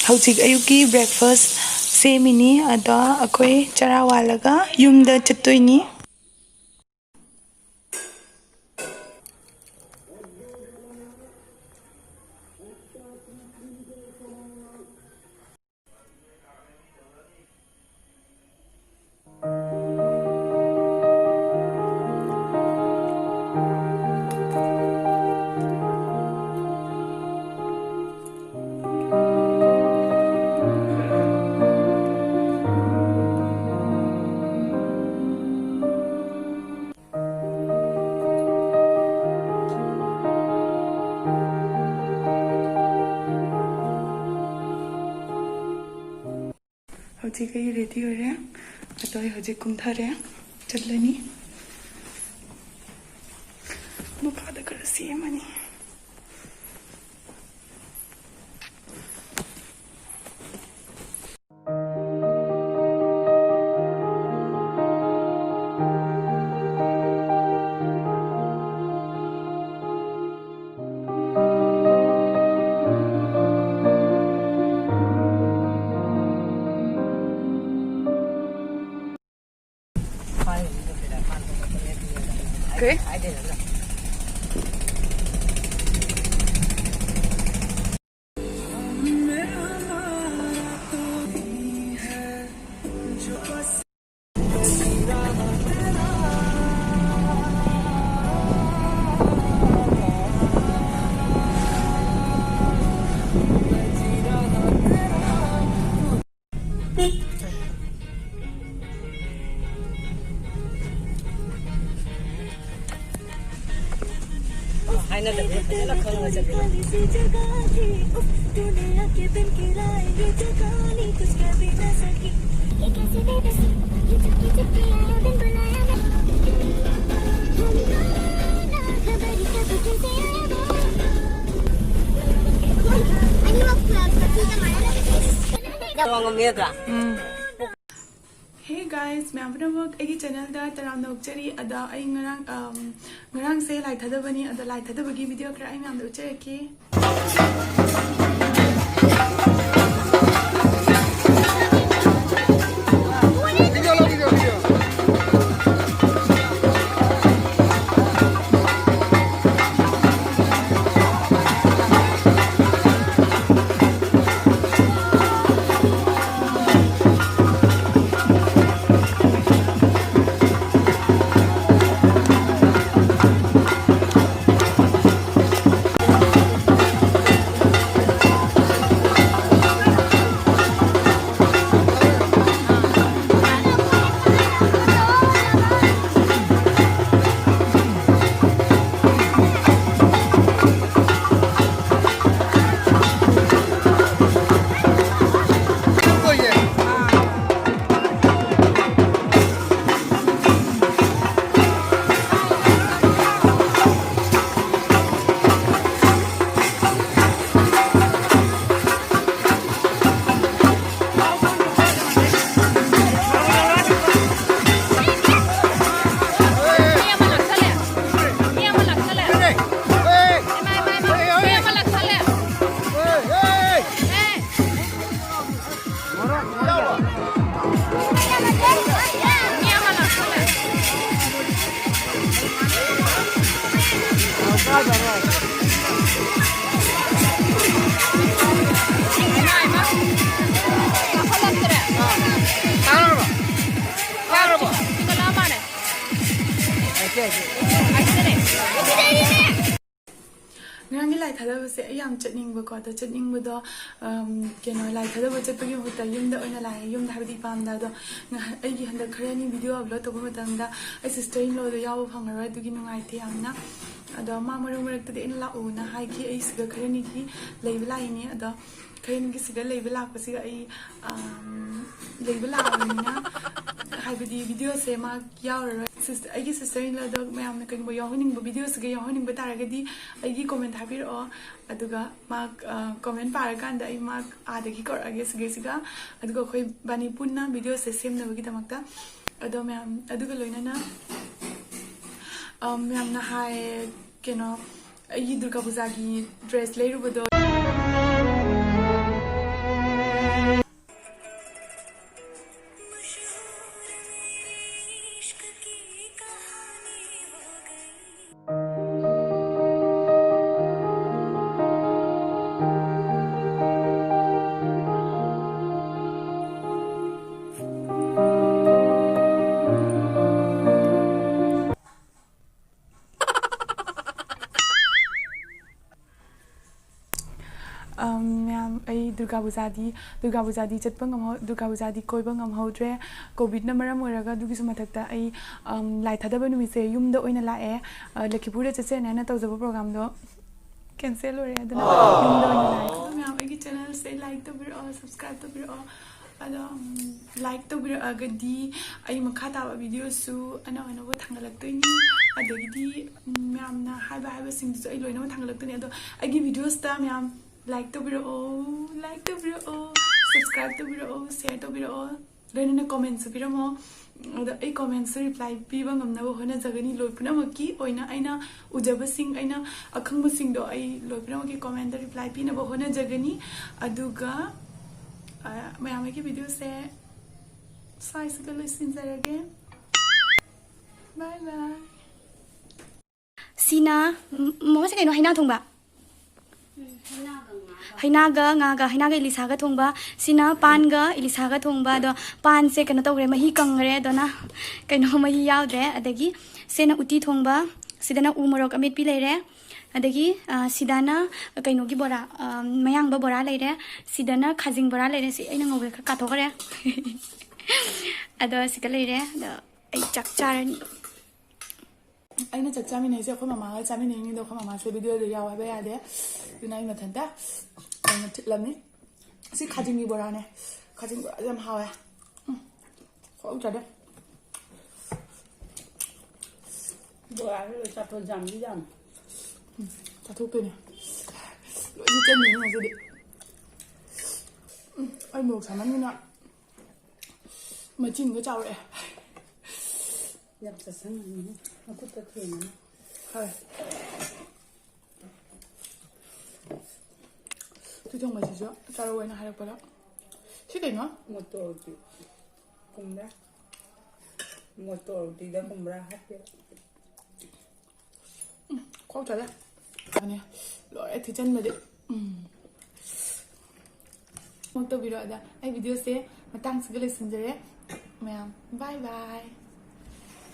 हौजिक अयुकी breakfast सेमिनी अदा अखोई चरा वालगा युमदा चतोइनी हौजिक अई रेडी हो रहे अतो हौजिक कुमथारे चलनी मखादा कर सेमनी Okay. Hey guys, मैं अपना वर्क एक चैनल दा तराम नौकरी अदा आई ngarang से लाइट था बनी अदा लाइट था बगी वीडियो कर आई मैं आम उच्चरी की ngarang lai thada se ayam chutning ba ko to chutning ba do keno lai thada ba chatpagi buta yum da oina lai yum da habdi epamda do ai gi handa khre ni video upload to ba matang da ai sister in law do yaw phangara du gi nungai the amna ado ma maru marak te in la u na hai ki ai siga khre ni ki leiba lai ni ado khre ni ki siga leiba la ko siga ai leiba la ni na hai video se ma yaw sister ai gi sister in law do mayam na kan bo yaw ning bo video siga yaw ning ba taragadi ai gi comment habir o aduga ma comment parakan da ai ma adagi kor age siga aduga khoi bani punna video se sem na bagi tamakta ado mayam aduga loina na mayam na hai keno ai durga puja gi dress leiru bodo ma'am Durga पूजादी चटपंग दुर्गा पूजादी कोइबा ngamhौद्रे COVID ना मरम ओइरागा दुगिसु मथक्ता लाई थादबा नुमिसे युमदा ओइना लाए लखीपुर चचे नाना तौजबो programme दो cancel हो रहा है अदुना युमदा ओइना लाए मैम एगी चैनल से लाइक तबिरो सब्सक्राइब तबिरो अदो लाइक तबिरगदी आई मखा ताबा वीडियो सु अना अना वो थांगलक्तोइनी अदगदी मैम ना हाइबा हाइबा सिंगसु आई लोइना थांगलक्तोइनी अदो आगी वीडियोस ता मैम लाइक तबिरो सब्सक्राइब तबिरो शेयर तबिरो लोइना कमेंट्स पिरमो अदो आई कमेंट्स रिप्लाई पीबा ngamnabo होना जगनी लोइपुनमकी ओइना आइना उजबसिंग आइना अखंबसिंग दो आई लोइपुनमकी कमेंट रिप्लाई पीनबो होना जगनी अदुगा मैम की वीडियो से साइज का लिसन जरगे बाय बाय सीना मसे कइनो हैना थोंबा हैनागा ngaga हैनागा इलिसागा थोंबा सीना पानगा इलिसागा थोंबा दो पान से कनो तौरे मही कंगरे दना कइनो मही यावद्रे अदगी सेना उटी थोंबा सिदना उमरोक अमित पि लेरे अदगी सिदाना कइनोगी बोरा मयांगबा बोरा लेरे सिदाना खाजिंग बोरा लेरे सि ऐना ngौगे काथोगरे अदो सिका लेरे द ऐ चक चारनी अना चक चामिनाइसे अखो मामागा चामिनाइनी दो अखो मामा से वीडियो दो याव हाबा यादे दुनाइ मथनता अना थिलमनी सि खाजिंगी बोरा ने खाजिंग बोरा जम हावे खौ जादे बोरा रे चातो जामली जाम चाथोक्तोइने लोइनि चेन्निनि ngasidi ai mok samanina machinga chawre nhập sa sang ni nó cút ta thuyền nó hai tu jong ma jijo charo wena hara pala sikai no motor ti kumbra motor ti da kumbra hat khâu chale ani lore thi chen ma de mong to video da ai video se matang sigale sinjare ma'am bye bye